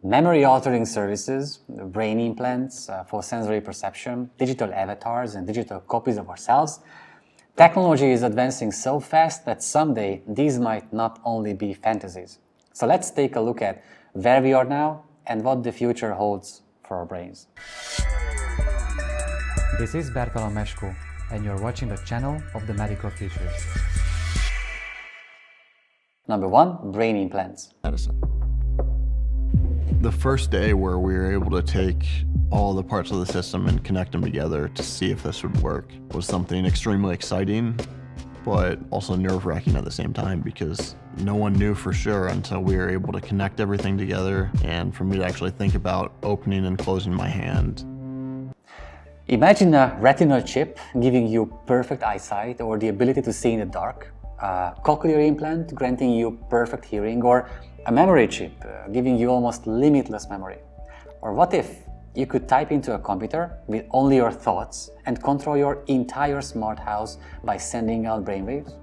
memory-altering services, brain implants for sensory perception, digital avatars and digital copies of ourselves. Technology is advancing so fast that someday these might not only be fantasies. So let's take a look at where we are now and what the future holds for our brains. This is Bertalan Meskó, and you're watching the channel of the Medical Futurist. Number 1, brain implants. Medicine. The first day where we were able to take all the parts of the system and connect them together to see if this would work was something extremely exciting, but also nerve-wracking at the same time, because no one knew for sure until we were able to connect everything together and for me to actually think about opening and closing my hand. Imagine a retinal chip giving you perfect eyesight or the ability to see in the dark, a cochlear implant granting you perfect hearing, or a memory chip giving you almost limitless memory. Or what if you could type into a computer with only your thoughts and control your entire smart house by sending out brainwaves?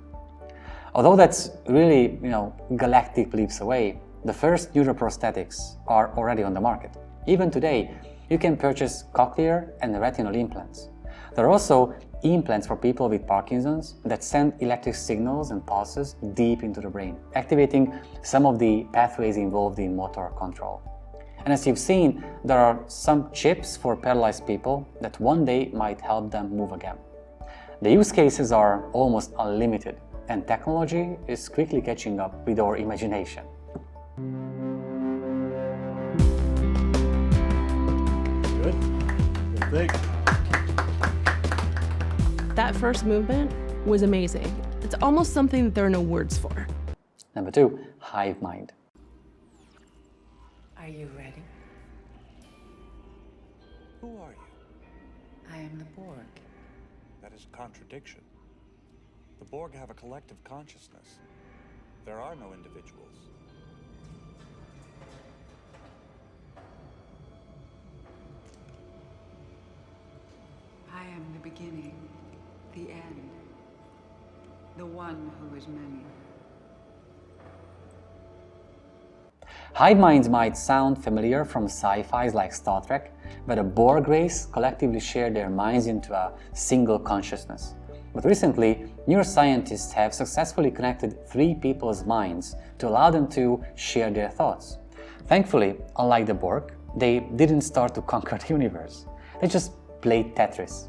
Although that's really, galactic leaps away, the first neuroprosthetics are already on the market. Even today, you can purchase cochlear and retinal implants. There are also implants for people with Parkinson's that send electric signals and pulses deep into the brain, activating some of the pathways involved in motor control. And as you've seen, there are some chips for paralyzed people that one day might help them move again. The use cases are almost unlimited, and technology is quickly catching up with our imagination. Good. Good thing. That first movement was amazing. It's almost something that there are no words for. Number 2, hive mind. Are you ready? Who are you? I am the Borg. That is a contradiction. The Borg have a collective consciousness. There are no individuals. I am the beginning, the end, the one who is many. Hive minds might sound familiar from sci-fis like Star Trek, where the Borg race collectively shared their minds into a single consciousness. But recently, neuroscientists have successfully connected 3 people's minds to allow them to share their thoughts. Thankfully, unlike the Borg, they didn't start to conquer the universe. They just played Tetris.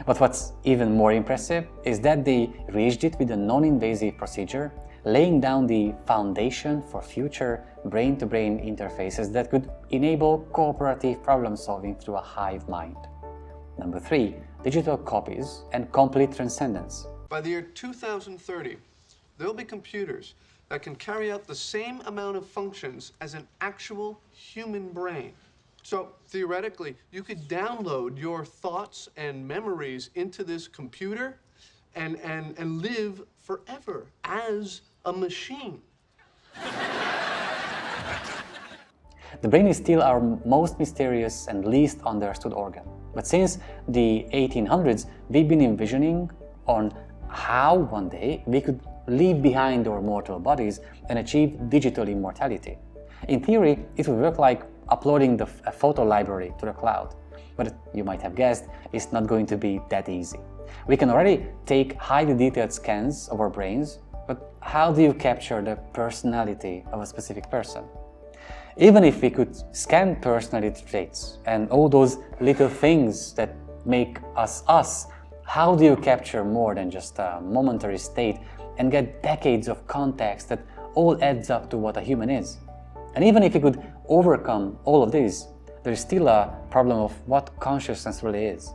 But what's even more impressive is that they reached it with a non-invasive procedure, laying down the foundation for future brain-to-brain interfaces that could enable cooperative problem-solving through a hive mind. Number 3, digital copies and complete transcendence. By the year 2030, there'll be computers that can carry out the same amount of functions as an actual human brain. So theoretically, you could download your thoughts and memories into this computer and live forever as a machine. The brain is still our most mysterious and least understood organ. But since the 1800s, we've been envisioning on how one day we could leave behind our mortal bodies and achieve digital immortality. In theory, it would work like uploading a photo library to the cloud. But you might have guessed, it's not going to be that easy. We can already take highly detailed scans of our brains, but how do you capture the personality of a specific person? Even if we could scan personality traits and all those little things that make us us, how do you capture more than just a momentary state and get decades of context that all adds up to what a human is? And even if we could overcome all of this, there is still a problem of what consciousness really is.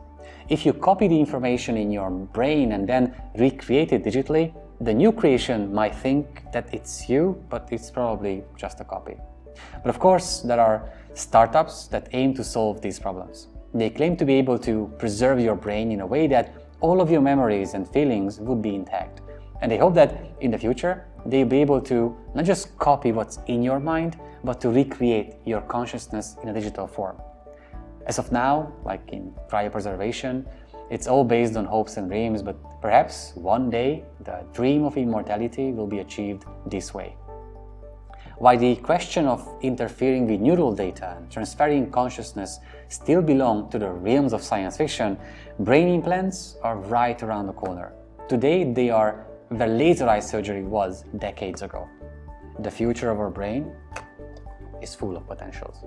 If you copy the information in your brain and then recreate it digitally, the new creation might think that it's you, but it's probably just a copy. But of course, there are startups that aim to solve these problems. They claim to be able to preserve your brain in a way that all of your memories and feelings would be intact. And they hope that in the future, they'll be able to not just copy what's in your mind, but to recreate your consciousness in a digital form. As of now, like in cryopreservation, it's all based on hopes and dreams, but perhaps one day the dream of immortality will be achieved this way. While the question of interfering with neural data and transferring consciousness still belong to the realms of science fiction, brain implants are right around the corner. Today, they are where laser eye surgery was decades ago. The future of our brain is full of potentials.